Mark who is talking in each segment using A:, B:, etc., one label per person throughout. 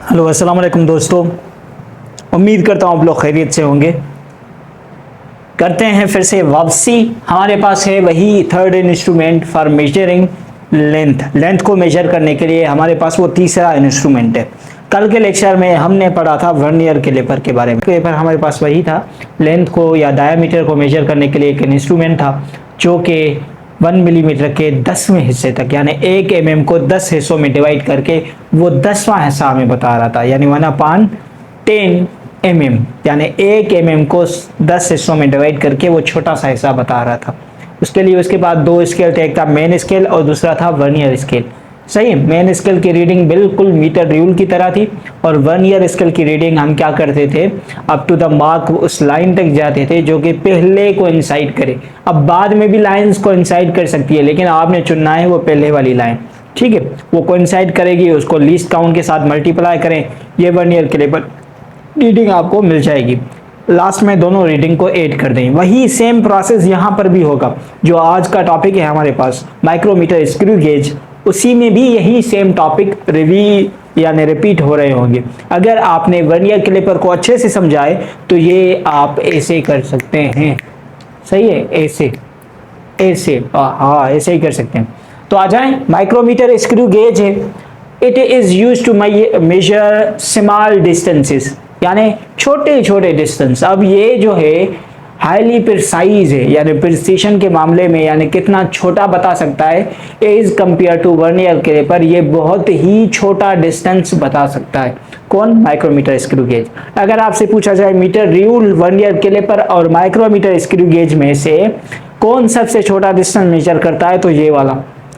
A: Hello अस्सलाम वालेकुम दोस्तों, उम्मीद करता हूँ आप लोग खैरियत से होंगे। करते हैं फिर से वापसी। हमारे पास है वही third instrument for measuring length को मेजर करने के लिए हमारे पास वो तीसरा इंस्ट्रूमेंट है। कल के लेक्चर में हमने पढ़ा था वर्नियर कैलिपर के बारे में। कैलिपर हमारे पास वही था, लेंथ को या डायमीटर को मेजर करने के लिए एक इंस्ट्रूमेंट था जो कि 1 मिलीमीटर के 10वें हिस्से तक यानी 1 mm को 10 हिस्सों में डिवाइड करके वो 10वां हिस्सा हमें बता रहा था, यानी 1/10 mm, यानी 1 mm को 10 हिस्सों में डिवाइड करके वो छोटा सा हिस्सा बता रहा था। उसके लिए उसके बाद 2 स्केल थे, एक था मेन स्केल और दूसरा था वर्नियर स्केल। सही है, मेन स्केल की रीडिंग बिल्कुल मीटर र्यूल की तरह थी और वर्नियर स्केल की रीडिंग हम क्या करते थे, अप टू द मार्क उस लाइन तक जाते थे जो कि पहले को इंसाइड करे। अब बाद में भी लाइंस को इंसाइड कर सकती है, लेकिन आपने चुनना है वो पहले वाली लाइन। ठीक है, वो कोइंसाइड करेगी, उसको लीस्ट काउंट के साथ मल्टीप्लाई करें, ये वर्नियर कैलिपर रीडिंग आपको मिल जाएगी। लास्ट में दोनों रीडिंग को ऐड कर दें। वही सेम प्रोसेस यहाँ पर भी होगा। जो आज का टॉपिक है हमारे पास माइक्रोमीटर स्क्रू गेज, उसी में भी यही सेम टॉपिक यानी रिपीट हो रहे होंगे। अगर आपने वर्नियर कैलिपर को अच्छे से समझाए तो ये आप ऐसे कर सकते हैं। सही है, ऐसे हाँ ऐसे ही कर सकते हैं। तो आ जाएं, माइक्रोमीटर स्क्रू गेज है। It is used to measure small distances, यानी छोटे छोटे डिस्टेंस। अब ये जो है हाईली प्रिसाइज है, यानी प्रिसिशन के मामले में यानी कितना छोटा बता सकता है as compare to vernier caliper. ये बहुत ही छोटा डिस्टेंस बता सकता है। कौन? Micrometer screw gauge. अगर आपसे पूछा जाए मीटर र्यूल, वर्नियर कैलिपर और माइक्रोमीटर स्क्रू गेज में से कौन सबसे छोटा डिस्टेंस मेजर करता है, तो ये वाला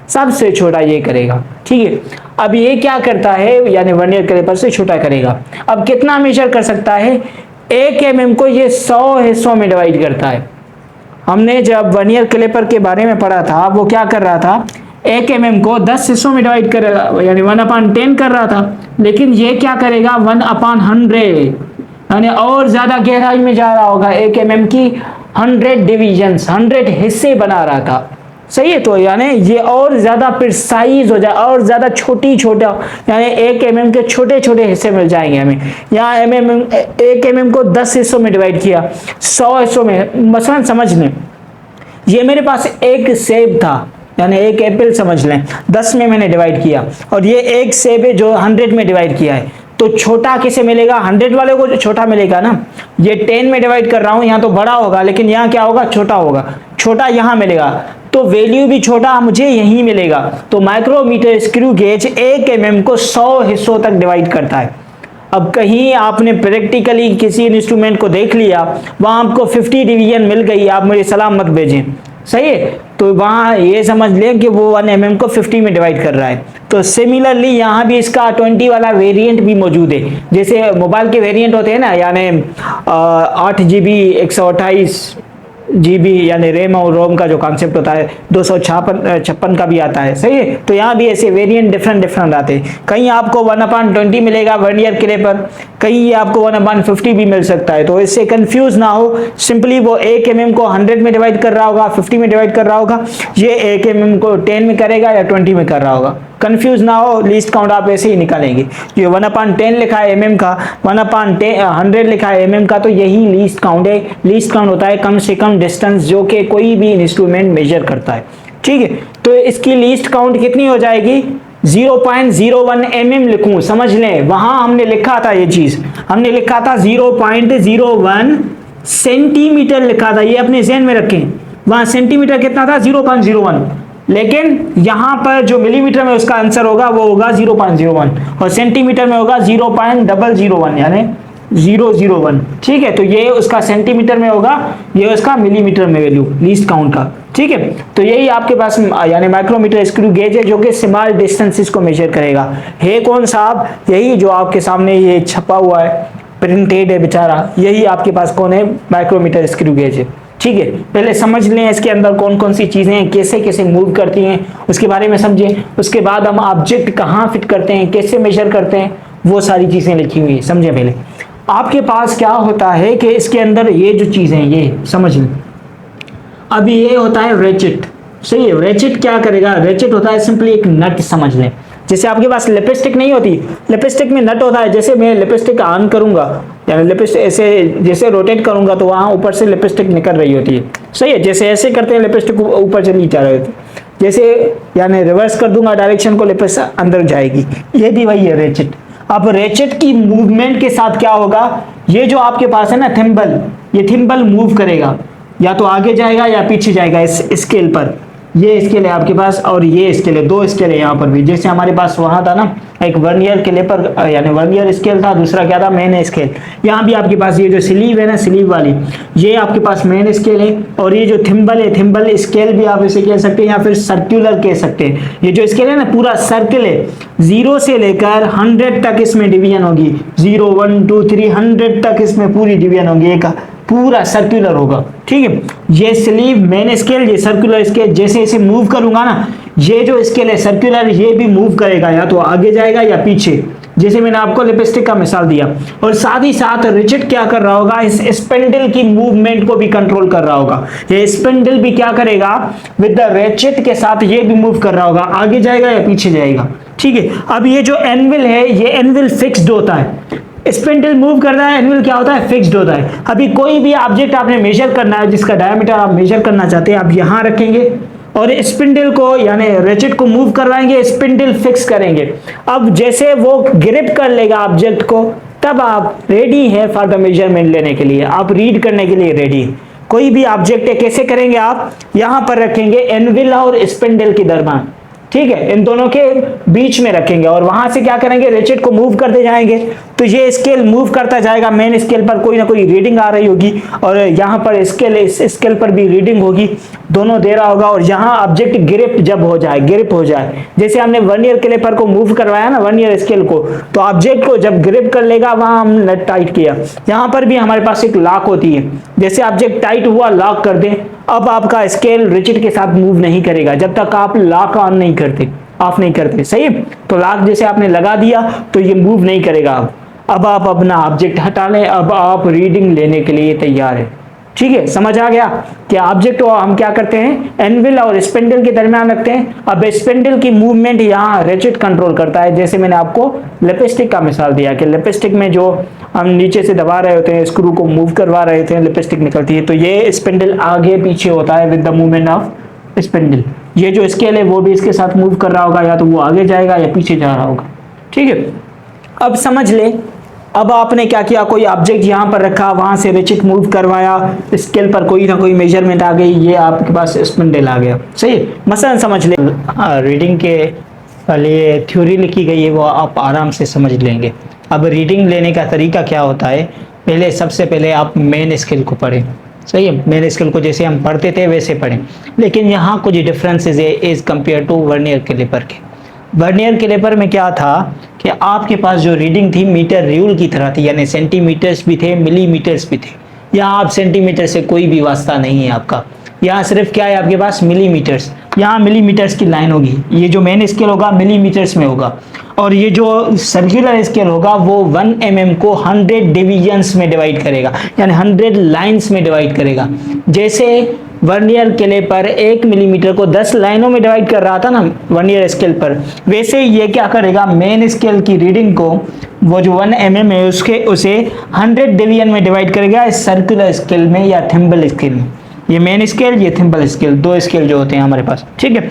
A: सबसे छोटा ये करेगा। ठीक है, अब ये क्या करता है, यानी वर्नियर कैलिपर से छोटा करेगा। अब कितना मेजर कर सकता है? 1 mm को ये 100 हिस्सों में डिवाइड करता है। हमने जब वर्नियर कैलिपर के बारे में पढ़ा था, वो क्या कर रहा था, 1 mm को 10 हिस्सों में डिवाइड कर, यानी 1/10 कर रहा था। लेकिन ये क्या करेगा, 1/100, यानी और ज्यादा गहराई में जा रहा होगा। 1 mm की 100 डिविजन्स, 100 हिस्से बना रहा था। सही है, तो यानी ये और ज्यादा प्रिसाइज हो जाए, और ज्यादा छोटा, यानी 1 mm के छोटे छोटे हिस्से मिल जाएंगे हमें। यहाँ 1 mm को 10 हिस्सों में डिवाइड किया, 100 हिस्सों में। मसलन समझ लें, ये मेरे पास एक सेब था, यानी एक एप्पल समझ लें, 10 में मैंने डिवाइड किया, और ये एक सेब है जो 100 में डिवाइड किया है। तो छोटा किसे मिलेगा? 100 वाले को छोटा मिलेगा ना। ये 10 में डिवाइड कर रहा हूं, यहाँ तो बड़ा होगा, लेकिन यहाँ क्या होगा, छोटा होगा। छोटा यहाँ मिलेगा, तो वैल्यू भी छोटा मुझे यही मिलेगा। तो माइक्रोमीटर स्क्रू गेज 1 mm को 100 हिस्सों तक डिवाइड करता है। अब कहीं आपने प्रैक्टिकली किसी इंस्ट्रूमेंट को देख लिया, वहां आपको 50 डिवीजन मिल गई, आप मुझे सलाम मत भेजें। सही है, तो वहां ये समझ लें कि वो 1 mm को 50 में डिवाइड कर रहा है। तो सिमिलरली यहाँ भी इसका 20 वाला वेरिएंट भी मौजूद है। जैसे मोबाइल के वेरिएंट होते हैं ना, यानी 8 GB 128 GB यानी रैम और रोम का जो कॉन्सेप्ट होता है, 256 का भी आता है। सही है, तो यहाँ भी ऐसे वेरिएंट डिफरेंट आते हैं। कहीं आपको 1/20 मिलेगा वर्नियर कैलिपर, कहीं आपको 1/50 भी मिल सकता है। तो इससे कंफ्यूज ना हो, सिंपली वो 1 mm को 100 में डिवाइड कर रहा होगा, 50 में डिवाइड कर रहा होगा, ये 1 mm को 10 में करेगा या 20 में कर रहा होगा। कंफ्यूज ना हो, लीस्ट काउंट आप ऐसे ही निकालेंगे। ये 1/10 लिखा है mm का, 1/100 लिखा है mm का, तो यही लीस्ट काउंट है। लीस्ट काउंट होता है कम से कम डिस्टेंस जो कि कोई भी इंस्ट्रूमेंट मेजर करता है। ठीक है, तो इसकी लीस्ट काउंट कितनी हो जाएगी? 0.01 mm लिखूं, समझ लें। वहां हमने लिखा था, ये चीज हमने लिखा था 0.01 सेंटीमीटर लिखा था, ये अपने ज़हन में रखें। वहां सेंटीमीटर कितना था? 0.01, लेकिन यहां पर जो मिलीमीटर में उसका आंसर होगा वो होगा 0.01, और सेंटीमीटर में होगा 0.001 यानी 001। ठीक है, तो ये उसका सेंटीमीटर में होगा, ये उसका मिलीमीटर में वैल्यू लीस्ट काउंट का। ठीक है, तो यही आपके पास यानी माइक्रोमीटर स्क्रू गेज है जो कि स्मॉल डिस्टेंसेस को मेजर करेगा। है कौन साहब? यही जो आपके सामने ये छपा हुआ है, प्रिंटेड है बेचारा, यही आपके पास कौन है? माइक्रोमीटर स्क्रू गेज है। ठीक है, पहले समझ लें इसके अंदर कौन कौन सी चीजें हैं, कैसे कैसे मूव करती हैं, उसके बारे में समझें। उसके बाद हम ऑब्जेक्ट कहाँ फिट करते हैं, कैसे मेजर करते हैं, वो सारी चीजें लिखी हुई है, समझें। पहले आपके पास क्या होता है कि इसके अंदर ये जो चीजें ये समझ लें। अभी ये होता है रेचेट, सही है। रेचेट क्या करेगा, रेचेट होता है सिंपली एक नट समझ लें। जैसे आपके पास लिपस्टिक नहीं होती, लिपस्टिक में नट होता है। जैसे मैं लिपस्टिक ऑन करूंगा, यानी लिपस्टिक ऐसे जैसे रोटेट करूंगा तो वहां ऊपर से लिपस्टिक निकल रही होती है। सही है, जैसे ऐसे करते हैं लिपस्टिक ऊपर चली जा रही होती है। जैसे यानी रिवर्स कर दूंगा डायरेक्शन को, लिपस्टिक अंदर जाएगी। ये भी वही है रेचेट। अब रेचेट की मूवमेंट के साथ क्या होगा, ये जो आपके पास है ना थिम्बल, ये थिम्बल मूव करेगा, या तो आगे जाएगा या पीछे जाएगा इस स्केल पर। ये स्केल है आपके पास और ये स्केल है, दो स्केल है यहाँ पर भी। जैसे हमारे पास वहां था ना एक वर्नियर कैलिपर यानी वर्नियर स्केल था, दूसरा क्या था मेन स्केल। यहाँ भी आपके पास ये जो स्लीव है ना, स्लीव वाली, ये आपके पास मेन स्केल है। और ये जो थिम्बल है, थिम्बल स्केल भी आप इसे कह सकते हैं या फिर सर्कुलर कह सकते हैं। ये जो स्केल है ना पूरा सर्कल है, 0 से लेकर 100 तक इसमें डिवीजन होगी। 0 1 2 3 100 तक इसमें पूरी डिवीजन होगी, एक पूरा सर्कुलर होगा। ठीक है, ये स्लीव मेन स्केल, ये सर्कुलर स्केल। जैसे इसे मूव करूंगा ना, ये जो स्केल है सर्कुलर, ये भी मूव करेगा, या तो आगे जाएगा या पीछे, जैसे मैंने आपको लिपस्टिक का मिसाल दिया। और साथ ही साथ रिचेट क्या कर रहा होगा, इस स्पिंडल की मूवमेंट को भी कंट्रोल कर रहा होगा। ये स्पिंडल भी क्या करेगा, विद द रेचेट के साथ ये भी मूव कर रहा होगा, आगे जाएगा या पीछे जाएगा। ठीक है, अब ये जो एनविल है, ये एनविल फिक्स्ड होता है। स्पिंडल मूव कर रहा है, एनविल क्या होता है, फिक्स्ड होता है। अभी कोई भी ऑब्जेक्ट आपने मेजर करना है, जिसका डायमीटर आप मेजर करना चाहते हैं, आप यहां रखेंगे और स्पिंडल को यानी रेचेट को मूव करवाएंगे, स्पिंडल फिक्स करेंगे। अब जैसे वो ग्रिप कर लेगा ऑब्जेक्ट को, तब आप रेडी है फॉर द मेजरमेंट लेने के लिए, आप रीड करने के लिए रेडी। कोई भी ऑब्जेक्ट है, कैसे करेंगे आप, यहां पर रखेंगे एनविल और स्पिंडल के दरम्यान। ठीक है, इन दोनों के बीच में रखेंगे और वहां से क्या करेंगे, रेचेट को मूव करते जाएंगे। तो ये स्केल मूव करता जाएगा, मेन स्केल पर कोई ना कोई रीडिंग आ रही होगी और यहाँ पर स्केल, इस स्केल पर भी रीडिंग होगी, दोनों दे रहा होगा। और यहाँ ऑब्जेक्ट ग्रिप जब हो जाए, ग्रिप हो जाए, जैसे हमने वर्नियर कैलिपर को मूव करवाया ना, वर्नियर स्केल को, तो ऑब्जेक्ट को जब ग्रिप कर लेगा, वहां हम नट टाइट किया। यहाँ पर भी हमारे पास एक लॉक होती है, जैसे ऑब्जेक्ट टाइट हुआ, लॉक कर दें, अब आपका स्केल रेचेट के साथ मूव नहीं करेगा जब तक आप लॉक ऑन नहीं करते, ऑफ नहीं करते। सही है, तो लॉक जैसे आपने लगा दिया तो ये मूव नहीं करेगा। अब आप अपना ऑब्जेक्ट हटा लें, अब आप रीडिंग लेने के लिए तैयार है। ठीक है, समझ आ गया कि ऑब्जेक्ट को हम क्या करते हैं, एनविल और स्पिंडल के दरमियान रखते हैं। अब स्पिंडल की मूवमेंट यहाँ रेचेट कंट्रोल करता है। जैसे मैंने आपको लिपस्टिक का मिसाल दिया कि लिपस्टिक में जो हम नीचे से दबा रहे होते हैं, स्क्रू को मूव करवा रहे थे, लिपस्टिक निकलती है, तो ये स्पिंडल आगे पीछे होता है with the movement of spindle. ये जो स्केल है वो भी इसके साथ मूव कर रहा होगा, या तो वो आगे जाएगा या पीछे जा रहा होगा। ठीक है, अब समझ ले, अब आपने क्या किया, कोई ऑब्जेक्ट यहाँ पर रखा, वहां से रेचेट मूव करवाया, स्केल पर कोई ना कोई मेजरमेंट आ गई, ये आपके पास स्पिंडल आ गया। सही है, मसलन समझ ले, रीडिंग के लिए थ्योरी लिखी गई है, वो आप आराम से समझ लेंगे। अब रीडिंग लेने का तरीका क्या होता है, पहले सबसे पहले आप मेन स्केल को पढ़ें। सही है, मेन स्केल को जैसे हम पढ़ते थे वैसे पढ़ें, लेकिन यहाँ कुछ डिफरेंसेस है as compare to vernier caliper के। वर्नियर कैलिपर में क्या था कि आपके पास जो रीडिंग थी मीटर रूल की तरह थी, यानी सेंटीमीटर्स भी थे, मिलीमीटर्स भी थे। यहाँ आप सेंटीमीटर से कोई भी वास्ता नहीं है आपका, यहाँ सिर्फ क्या है आपके पास, मिलीमीटर्स। यहाँ मिलीमीटर्स की लाइन होगी, ये जो मेन स्केल होगा मिलीमीटर्स में होगा, और ये जो सर्कुलर स्केल होगा वो 1 mm को 100 डिवीजन्स में डिवाइड करेगा, यानी 100 लाइन्स में डिवाइड करेगा। जैसे वर्नियर कैलिपर 1 मिलीमीटर को 10 लाइनों में डिवाइड कर रहा था ना वर्नियर स्केल पर, वैसे ये क्या करेगा, मेन स्केल की रीडिंग को, वो जो 1 mm है उसे 100 डिवीजन में डिवाइड करेगा इस सर्कुलर स्केल में या थिम्बल स्केल में। ये मेन स्केल, ये थिम्बल स्केल, दो स्केल जो होते हैं हमारे पास। ठीक है,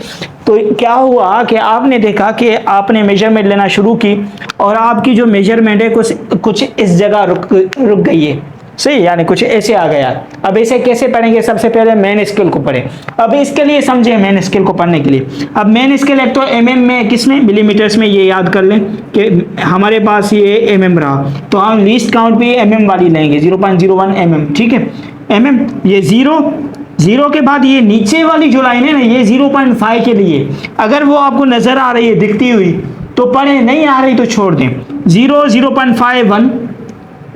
A: तो क्या हुआ कि आपने देखा कि आपने मेजरमेंट लेना शुरू की और आपकी जो मेजरमेंट है कुछ इस जगह रुक गई है। सही, यानी कुछ ऐसे आ गया। अब ऐसे कैसे पढ़ेंगे, सबसे पहले मेन स्केल को पढ़ें। अब इसके लिए समझे, मेन स्केल को पढ़ने के लिए, अब मेन स्केल एक तो mm में, किसमें, मिलीमीटर्स में। ये याद कर लें कि हमारे पास ये mm रहा, तो हम लीस्ट काउंट भी mm वाली लेंगे, 0.01 mm। ठीक है, mm, ये 0 के बाद ये नीचे वाली जो लाइन है ना, ये 0.5 के लिए, अगर वो आपको नजर आ रही है दिखती हुई तो पढ़े, नहीं आ रही तो छोड़ दें। 0, 0.51,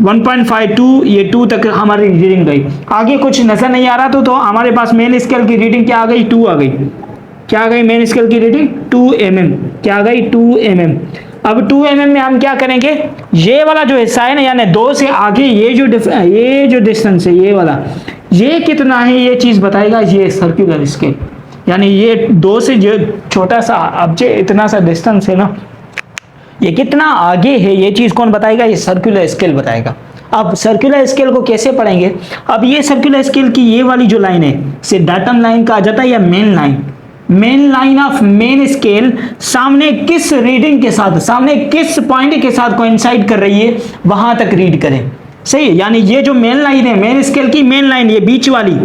A: 1.52, ये 2 तक हमारी रीडिंग गई। आगे कुछ नजर नहीं आ रहा तो हमारे पास मेन स्केल की रीडिंग क्या आ गई, 2 आ गई। क्या आ गई मेन स्केल की रीडिंग, 2 mm। क्या आ गई, 2 mm। अब 2 mm में हम क्या करेंगे, ये वाला जो हिस्सा है ना, यानी 2 से आगे ये जो डिस्टेंस है, ये वाला, ये कितना है, ये चीज बताएगा ये सर्कुलर स्केल। यानी ये 2 से जो छोटा सा अब जो इतना सा डिस्टेंस है ना, ये कितना आगे है ये चीज़ कौन बताएगा? ये सर्कुलर स्केल बताएगा। अब सर्कुलर स्केल को कैसे पढ़ेंगे? अब ये सर्कुलर स्केल की ये वाली जो लाइन है इसे डाटम लाइन कहा जाता है या main line. Main line of main scale सामने किस रीडिंग के साथ, सामने किस पॉइंट के साथ कोइंसाइड कर रही है वहां तक रीड करें। सही है, यानी ये जो मेन लाइन है, मेन स्केल की मेन लाइन, ये बीच वाली,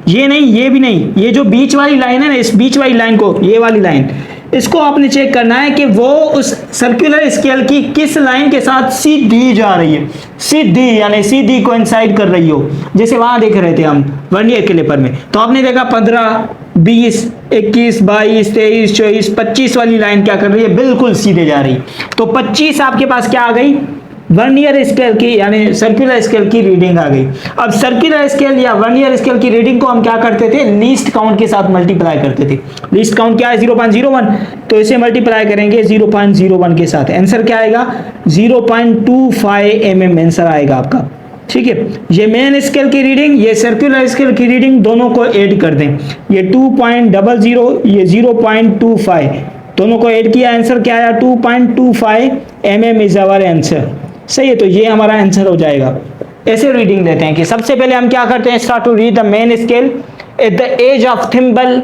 A: ये नहीं, ये भी नहीं, ये जो बीच वाली लाइन है ना, इस बीच वाली लाइन को, ये वाली लाइन, इसको आपने चेक करना है कि वो उस सर्कुलर स्केल की किस लाइन के साथ सीधी जा रही है। सीधी यानी सीधी कोइंसाइड कर रही हो। जैसे वहां देख रहे थे हम वर्नियर कैलिपर में, तो आपने देखा 15, 20, 21, 22, 23, 24, 25 वाली लाइन क्या कर रही है? बिल्कुल सीधे जा रही है। तो 25 आपके पास क्या आ गई? वर्नियर स्केल की यानी सर्कुलर स्केल की रीडिंग आ गई। अब सर्कुलर स्केल या वर्नियर स्केल की रीडिंग को हम क्या करते थे? लीस्ट काउंट के साथ मल्टीप्लाई करते थे। लीस्ट काउंट क्या है? 0.01, तो इसे मल्टीप्लाई करेंगे 0.01 के साथ। आंसर क्या आएगा? 0.25 mm आंसर आएगा आपका। ठीक है, ये मेन स्केल की रीडिंग, ये सर्कुलर स्केल की रीडिंग, दोनों को ऐड कर दें। ये 2.00, ये 0.25, दोनों को ऐड किया, आंसर क्या आया? 2.25 mm इज आवर आंसर। सही है, तो ये हमारा आंसर हो जाएगा। ऐसे रीडिंग लेते हैं कि सबसे पहले हम क्या करते हैं? Start to read the main scale at the edge of thimble,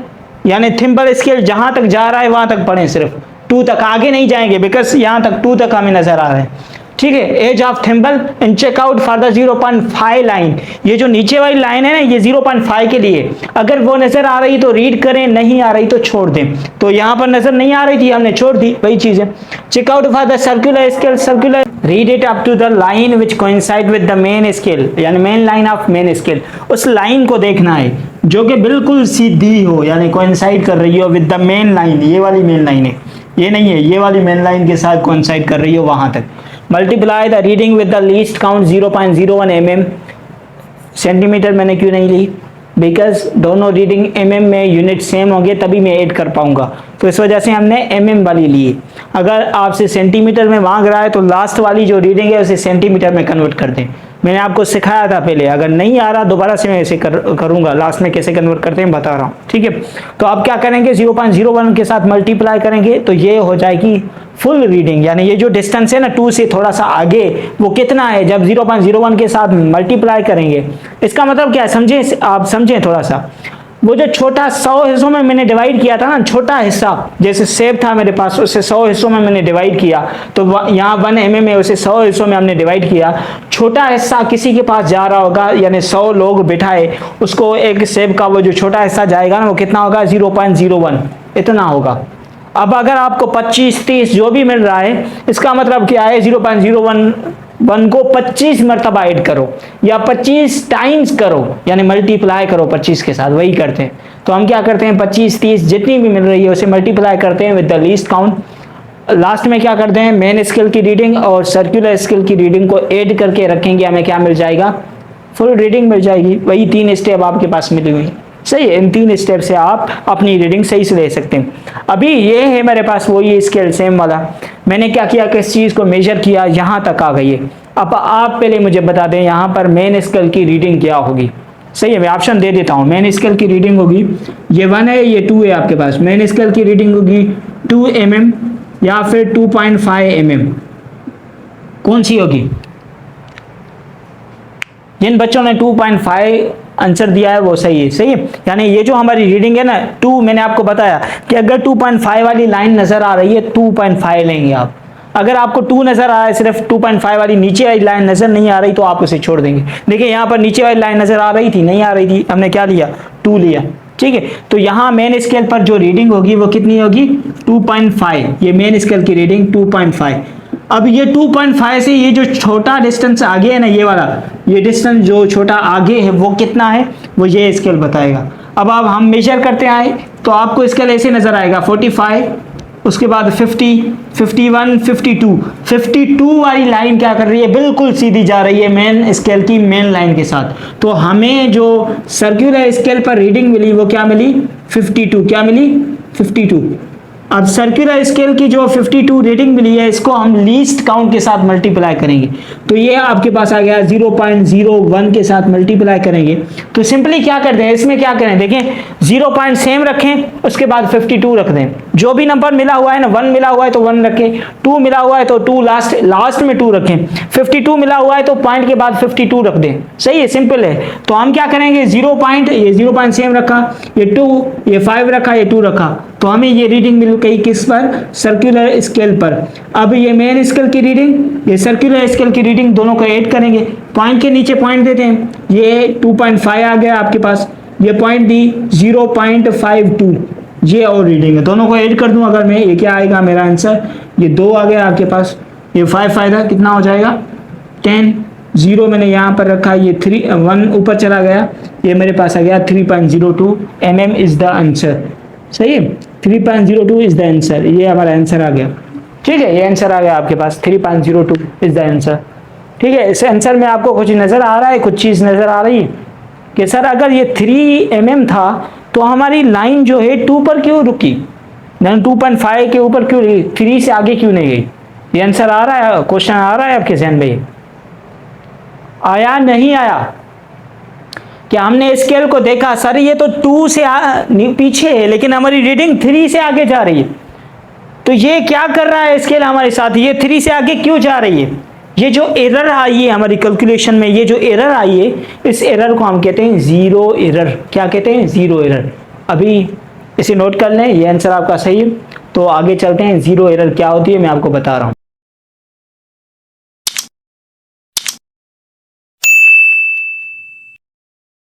A: यानी थिम्बल स्केल जहां तक जा रहा है वहां तक पढ़ें, सिर्फ 2 तक, आगे नहीं जाएंगे, बिकॉज यहां तक 2 तक हमें नजर आ रहा है। ठीक है, edge of thimble and check out for the 0.5 line. ये जो नीचे वाली लाइन है ना, ये 0.5 के लिए, अगर वो नजर आ रही तो रीड करें, नहीं आ रही तो छोड़ दें। तो यहाँ पर नजर नहीं आ रही थी, हमने छोड़ दी, वही चीज है। Check out for the circular scale, circular read it up to the line which coincide with the main scale, यानी main line of main scale. उस लाइन को देखना है जो कि बिल्कुल सीधी हो, यानी कोइंसाइड कर रही हो विद द मेन लाइन। ये वाली मेन लाइन है, ये नहीं है, ये वाली मेन लाइन के साथ कोइंसाइड कर रही हो वहां तक। Multiply the reading with the least count 0.01 mm। Centimetre मैंने क्यों नहीं ली? बिकॉज दोनों रीडिंग mm में यूनिट सेम होंगे तभी मैं ऐड कर पाऊंगा, तो इस वजह से हमने mm वाली ली। अगर आपसे सेंटीमीटर में मांग रहा है तो लास्ट वाली जो रीडिंग है उसे सेंटीमीटर में कन्वर्ट कर दें। मैंने आपको सिखाया था पहले, अगर नहीं आ रहा दोबारा से मैं ऐसे करूंगा, लास्ट में कैसे कन्वर्ट करते हैं बता रहा हूँ। ठीक है, तो आप क्या करेंगे? 0.01 के साथ मल्टीप्लाई करेंगे तो ये हो जाएगी फुल रीडिंग, यानी ये जो डिस्टेंस है ना 2 से थोड़ा सा आगे, वो कितना है? जब 0.01 के साथ मल्टीप्लाई करेंगे, इसका मतलब क्या है समझे? आप समझें थोड़ा सा। वो जो छोटा 100 हिस्सों में मैंने डिवाइड किया था ना, छोटा हिस्सा जैसे सेब था मेरे पास, उसे 100 हिस्सों में मैंने डिवाइड किया, तो यहाँ 1 mm है, उसे 100 हिस्सों में हमने डिवाइड किया। छोटा हिस्सा किसी के पास जा रहा होगा, यानी 100 लोग बिठाए, उसको एक सेब का वो जो छोटा हिस्सा जाएगा ना, वो कितना होगा? 0.01 इतना होगा। अब अगर आपको 25, 30 जो भी मिल रहा है, इसका मतलब क्या है? 0.01 को 25 मरतबा ऐड करो या 25 टाइम्स करो, यानी मल्टीप्लाई करो 25 के साथ, वही करते हैं। तो हम क्या करते हैं? 25, 30 जितनी भी मिल रही है उसे मल्टीप्लाई करते हैं with the least count. Last में क्या करते हैं? मेन स्केल की रीडिंग और सर्कुलर स्केल की रीडिंग को ऐड करके रखेंगे, हमें क्या मिल जाएगा? फुल रीडिंग मिल जाएगी। वही 3 स्टेप आपके पास मिली हुई। सही है, इन 3 स्टेप से आप अपनी रीडिंग सही से ले सकते हैं। अभी ये है मेरे पास वो ये स्केल सेम वाला, मैंने क्या किया? किस चीज़ को मेजर किया, यहाँ तक आ गई है। अब आप पहले मुझे बता दें यहाँ पर मेन स्केल की रीडिंग क्या होगी। सही है, मैं ऑप्शन दे देता हूँ। मेन स्केल की रीडिंग होगी, ये 1 है, ये 2 है आपके पास। मेन स्केल की रीडिंग होगी 2 mm या फिर 2.5 mm, कौन सी होगी? जिन बच्चों ने 2.5 आंसर दिया है वो सही है। सही है, यानी ये जो हमारी रीडिंग है ना 2, मैंने आपको बताया कि अगर 2.5 वाली लाइन नजर आ रही है 2.5 लेंगे आप। अगर आपको 2 नजर आ रहा है, सिर्फ 2.5 वाली नीचे वाली लाइन नजर नहीं आ रही तो आप उसे छोड़ देंगे। देखिए यहाँ पर नीचे वाली लाइन नजर आ रही थी, नहीं आ रही थी, हमने क्या लिया? 2 लिया। ठीक है, तो यहाँ मेन स्केल पर जो रीडिंग होगी वो कितनी होगी? 2.5। ये मेन स्केल की रीडिंग 2.5। अब ये 2.5 से ये जो छोटा डिस्टेंस आगे है ना, ये वाला, ये डिस्टेंस जो छोटा आगे है वो कितना है? वो ये स्केल बताएगा। अब हम मेजर करते आए तो आपको स्केल ऐसे नजर आएगा 45, उसके बाद 50, 51, 52। 52 वाली लाइन क्या कर रही है? बिल्कुल सीधी जा रही है मेन स्केल की मेन लाइन के साथ। तो हमें जो सर्कुलर स्केल पर रीडिंग मिली वो क्या मिली? 52। क्या मिली? 52। अब सर्कुलर स्केल की जो 52 रीडिंग मिली है इसको हम लीस्ट काउंट के साथ मल्टीप्लाई करेंगे, तो ये आपके पास आ गया 0.01 के साथ मल्टीप्लाई करेंगे। तो सिंपली क्या करते हैं, इसमें क्या करें, देखें 0 पॉइंट सेम रखें, उसके बाद 52 रख दें। जो भी नंबर मिला हुआ है ना, 1 मिला हुआ है तो 1 रखें, 2 मिला हुआ है तो 2 लास्ट में 2 रखें, 52 मिला हुआ है तो पॉइंट के बाद 52 रख दें। सही है, सिंपल है। तो हम क्या करेंगे, 0 पॉइंट, ये 0 पॉइंट सेम रखा, ये 2, ये 5 रखा, ये 2 रखा, तो हमें ये रीडिंग मिल गई किस पर, सर्कुलर स्केल पर। अब ये मेन स्केल की रीडिंग, ये सर्कुलर स्केल की रीडिंग, दोनों को ऐड करेंगे, पॉइंट के नीचे पॉइंट देते हैं, ये 2.5 आ गया आपके पास, ये पॉइंट दी 0.52, ये और रीडिंग है, दोनों को ऐड कर दूं अगर मैं, ये क्या आएगा मेरा आंसर, ये 2 आ गया आपके पास, ये 5 फायदा कितना हो जाएगा 10, 0 मैंने यहाँ पर रखा, ये 1 ऊपर चला गया, ये मेरे पास आ गया 3.02 mm इज द आंसर। सही है, 3.02 इज द आंसर, ये हमारा आंसर आ गया। ठीक है, ये आंसर आ गया आपके पास, 3.02 इज द आंसर। ठीक है, इस आंसर में आपको कुछ नजर आ रहा है, कुछ चीज नजर आ रही है कि सर अगर ये 3 mm था तो हमारी लाइन जो है 2 पर क्यों रुकी, 2.5 के ऊपर क्यों रही, 3 से आगे क्यों नहीं गई। ये आंसर आ रहा है, क्वेश्चन आ रहा है आपके जहन में, आया नहीं आया, कि हमने स्केल को देखा सर ये तो 2 से पीछे है लेकिन हमारी रीडिंग 3 से आगे जा रही है, तो ये क्या कर रहा है स्केल हमारे साथ, ये 3 से आगे क्यों जा रही है। ये जो एरर आई है हमारी कैलकुलेशन में, ये जो एरर आई है, इस एरर को हम कहते हैं जीरो एरर। क्या कहते हैं, जीरो एरर। अभी इसे नोट कर लें, ये आंसर आपका सही है। तो आगे चलते हैं, जीरो एरर क्या होती है मैं आपको बता रहा हूँ।